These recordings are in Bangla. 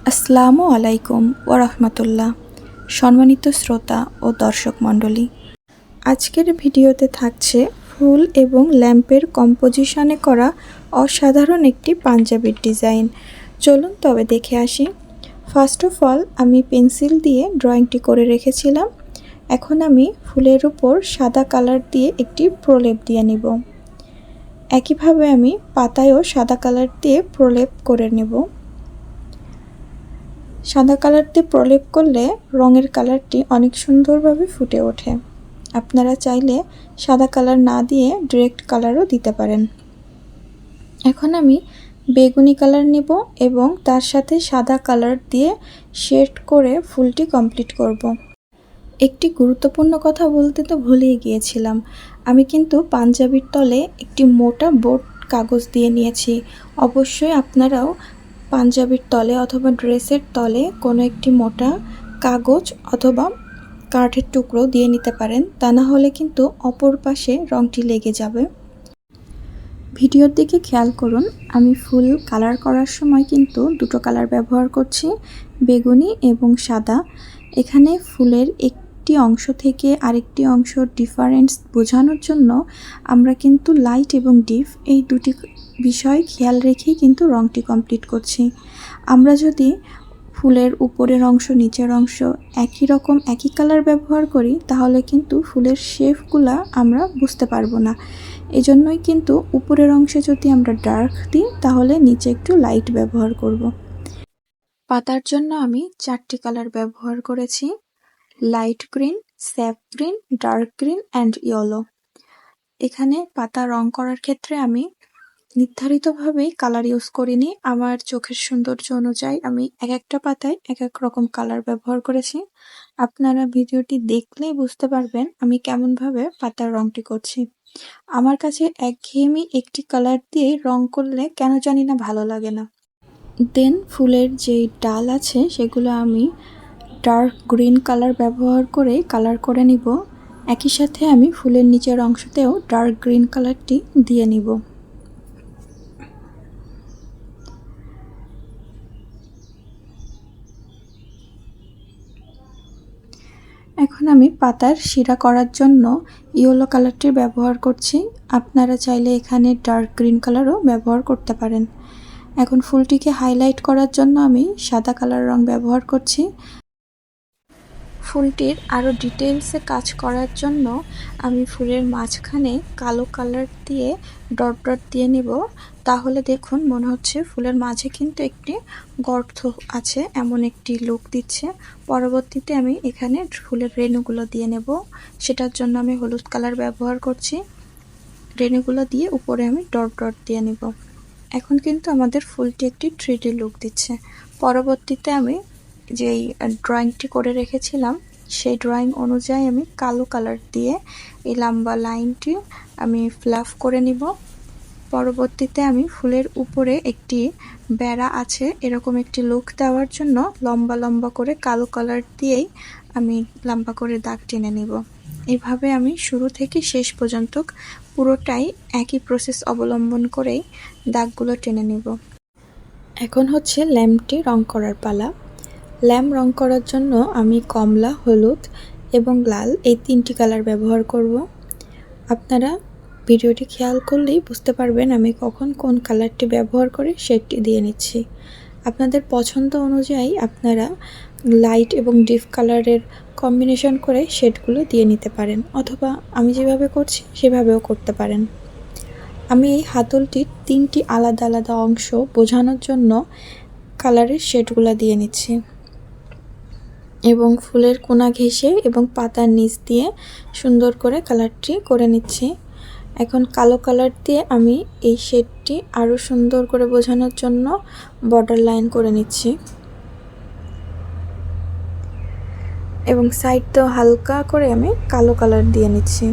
আসসালামু আলাইকুম ওয়া রাহমাতুল্লাহ। সম্মানিত শ্রোতা ও দর্শক মণ্ডলী, আজকের ভিডিওতে থাকছে ফুল এবং ল্যাম্পের কম্পোজিশনে করা অসাধারণ একটি পাঞ্জাবির ডিজাইন। চলুন তবে দেখে আসি। ফার্স্ট অফ অল আমি পেন্সিল দিয়ে ড্রয়িংটি করে রেখেছিলাম। এখন আমি ফুলের উপর সাদা কালার দিয়ে একটি প্রলেপ দিয়ে নিব। একইভাবে আমি পাতায়ও সাদা কালার দিয়ে প্রলেপ করে নেব। সাদা কালার দিয়ে প্রলেপ করলে রঙের কালারটি অনেক সুন্দরভাবে ফুটে ওঠে। আপনারা চাইলে সাদা কালার না দিয়ে ডিরেক্ট কালারও দিতে পারেন। এখন আমি বেগুনি কালার নেব এবং তার সাথে সাদা কালার দিয়ে শেড করে ফুলটি কমপ্লিট করব। একটি গুরুত্বপূর্ণ কথা বলতে তো ভুলেই গিয়েছিলাম, আমি কিন্তু পাঞ্জাবির তলে একটি মোটা বোর্ড কাগজ দিয়ে নিয়েছি। অবশ্যই আপনারাও পাঞ্জাবির তলে অথবা ড্রেসের তলে কোনো একটি মোটা কাগজ অথবা কাঠের টুকরো দিয়ে নিতে পারেন, তা না হলে কিন্তু অপর পাশে রঙটি লেগে যাবে। ভিডিওর দিকে খেয়াল করুন, আমি ফুল কালার করার সময় কিন্তু দুটো কালার ব্যবহার করছি, বেগুনি এবং সাদা। এখানে ফুলের একটি অংশ থেকে আরেকটি অংশ ডিফারেন্স বোঝানোর জন্য আমরা কিন্তু লাইট এবং ডিপ এই দুটি বিষয় খেয়াল রেখেই কিন্তু রঙটি কমপ্লিট করছি। আমরা যদি ফুলের উপরের অংশ নিচের অংশ একই রকম একই কালার ব্যবহার করি তাহলে কিন্তু ফুলের শেপগুলা আমরা বুঝতে পারবো না। এজন্যই কিন্তু উপরের অংশে যদি আমরা ডার্ক দিই তাহলে নিচে একটু লাইট ব্যবহার করব। পাতার জন্য আমি 4টি কালার ব্যবহার করেছি: light green, sap green, dark green and yellow. এখানে পাতা রং করার ক্ষেত্রে আমি নির্ধারিতভাবেই কালার ইউজ করিনি, আমার চোখের সৌন্দর্য অনুযায়ী আমি এক একটা পাতায় এক এক রকম কালার ব্যবহার করেছি। আপনারা ভিডিওটি দেখলেই বুঝতে পারবেন আমি কেমনভাবে পাতার রংটি করছি। আমার কাছে একঘেয়েমি একটি কালার দিয়েই রং করলে কেন জানি না ভালো লাগে না। দেন ফুলের যেই ডাল আছে সেগুলো আমি ডার্ক গ্রিন কালার ব্যবহার করে কালার করে নিব। একই সাথে আমি ফুলের নিচের অংশতেও ডার্ক গ্রিন কালারটি দিয়ে নিব। এখন আমি পাতার শিরা করার জন্য ইয়েলো কালারটি ব্যবহার করছি। আপনারা চাইলে এখানে ডার্ক গ্রিন কালারও ব্যবহার করতে পারেন। এখন ফুলটিকে হাইলাইট করার জন্য আমি সাদা কালার রং ব্যবহার করছি। ফুলটির আরও ডিটেলসে কাজ করার জন্য আমি ফুলের মাঝখানে কালো কালার দিয়ে ডট ডট দিয়ে নেব। তাহলে দেখুন মনে হচ্ছে ফুলের মাঝে কিন্তু একটি গর্ত আছে, এমন একটি লুক দিচ্ছে। পরবর্তীতে আমি এখানে ফুলের রেণুগুলো দিয়ে নেব, সেটার জন্য আমি হলুদ কালার ব্যবহার করছি। রেণুগুলো দিয়ে উপরে আমি ডট ডট দিয়ে নেব। এখন কিন্তু আমাদের ফুলটি একটি 3D লুক দিচ্ছে। পরবর্তীতে আমি যেই ড্রয়িংটি করে রেখেছিলাম সেই ড্রয়িং অনুযায়ী আমি কালো কালার দিয়ে এই লম্বা লাইনটি আমি ফ্লাফ করে নিব। পরবর্তীতে আমি ফুলের উপরে একটি বেড়া আছে এরকম একটি লুক দেওয়ার জন্য লম্বা লম্বা করে কালো কালার দিয়েই আমি লম্বা করে দাগ টেনে নিব। এভাবে আমি শুরু থেকে শেষ পর্যন্ত পুরোটাই একই প্রসেস অবলম্বন করেই দাগগুলো টেনে নিব। এখন হচ্ছে ল্যাম্পটি রং করার পালা। ল্যাম্প রং করার জন্য আমি কমলা, হলুদ এবং লাল এই 3টি কালার ব্যবহার করব। আপনারা ভিডিওটি খেয়াল করলেই বুঝতে পারবেন আমি কখন কোন কালারটি ব্যবহার করে শেডটি দিয়ে নিচ্ছি। আপনাদের পছন্দ অনুযায়ী আপনারা লাইট এবং ডিপ কালারের কম্বিনেশন করে শেডগুলো দিয়ে নিতে পারেন, অথবা আমি যেভাবে করছি সেভাবেও করতে পারেন। আমি এই হাতলটির 3টি আলাদা আলাদা অংশ বোঝানোর জন্য কালারের শেডগুলো দিয়ে নিচ্ছি এবং ফুলের কোনা ঘেঁষে এবং পাতার নিচ দিয়ে সুন্দর করে কালারটি করে নিচ্ছি। এখন কালো কালার দিয়ে আমি এই শেডটি আরও সুন্দর করে বোঝানোর জন্য বর্ডার লাইন করে নিচ্ছি এবং সাইডটাও হালকা করে আমি কালো কালার দিয়ে নিচ্ছি।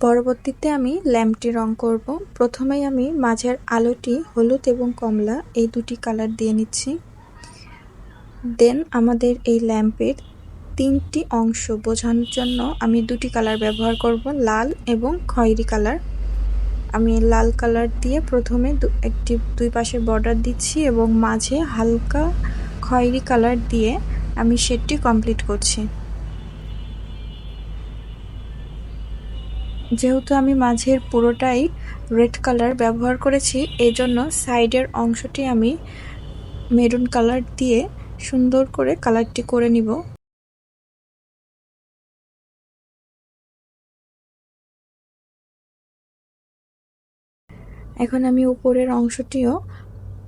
পরবর্তীতে আমি ল্যাম্পটি রং করব। প্রথমেই আমি মাঝের আলোটি হলুদ এবং কমলা এই 2টি কালার দিয়ে নিচ্ছি। দেন আমাদের এই ল্যাম্পের 3টি অংশ বোঝানোর জন্য আমি 2টি কালার ব্যবহার করব, লাল এবং খয়েরি কালার। আমি লাল কালার দিয়ে প্রথমে দুই পাশে বর্ডার দিচ্ছি এবং মাঝে হালকা খয়েরি কালার দিয়ে আমি শেডটি কমপ্লিট করছি। যেহেতু আমি মাঝের পুরোটাই রেড কালার ব্যবহার করেছি, এজন্য সাইডের অংশটি আমি মেরুন কালার দিয়ে সুন্দর করে কালারটি করে নিব। এখন আমি উপরের অংশটিও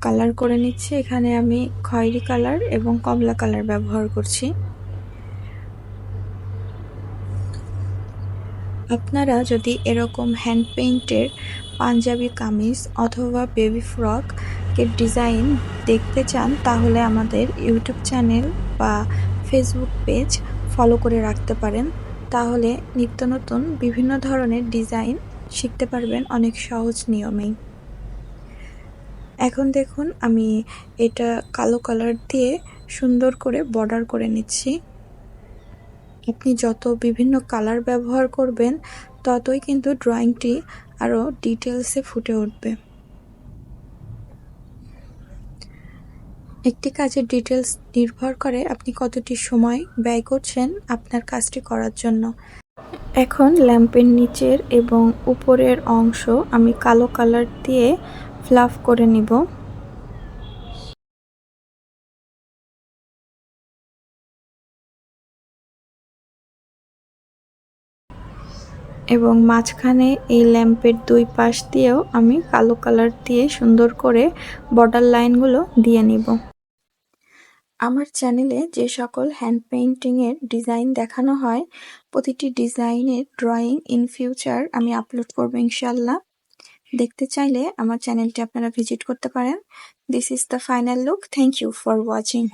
কালার করে নিচ্ছি। এখানে আমি খয়েরি কালার এবং কমলা কালার ব্যবহার করছি। আপনারা যদি এরকম হ্যান্ড পেইন্টের পাঞ্জাবি কামিজ অথবা বেবি ফ্রকের ডিজাইন দেখতে চান, তাহলে আমাদের ইউটিউব চ্যানেল বা ফেসবুক পেজ ফলো করে রাখতে পারেন। তাহলে নিত্য নতুন বিভিন্ন ধরনের ডিজাইন শিখতে পারবেন অনেক সহজ নিয়মেই। এখন দেখুন আমি এটা কালো কালার দিয়ে সুন্দর করে বর্ডার করে নিচ্ছি। আপনি যত বিভিন্ন কালার ব্যবহার করবেন, ততই কিন্তু ড্রয়িংটি আরও ডিটেলসে ফুটে উঠবে। একটি কাজের ডিটেলস নির্ভর করে আপনি কতটি সময় ব্যয় করছেন আপনার কাজটি করার জন্য। এখন ল্যাম্পের নিচের এবং উপরের অংশ আমি কালো কালার দিয়ে ফ্লাফ করে নিব। এবং মাঝখানে এই ল্যাম্পের দুই পাশ দিয়েও আমি কালো কালার দিয়ে সুন্দর করে বর্ডার লাইনগুলো দিয়ে নিব। আমার চ্যানেলে যে সকল হ্যান্ড পেইন্টিংয়ের ডিজাইন দেখানো হয়, প্রতিটি ডিজাইনের ড্রয়িং ইন ফিউচার আমি আপলোড করব ইনশাল্লাহ। দেখতে চাইলে আমার চ্যানেলটি আপনারা ভিজিট করতে পারেন। This is the final look. Thank you for watching.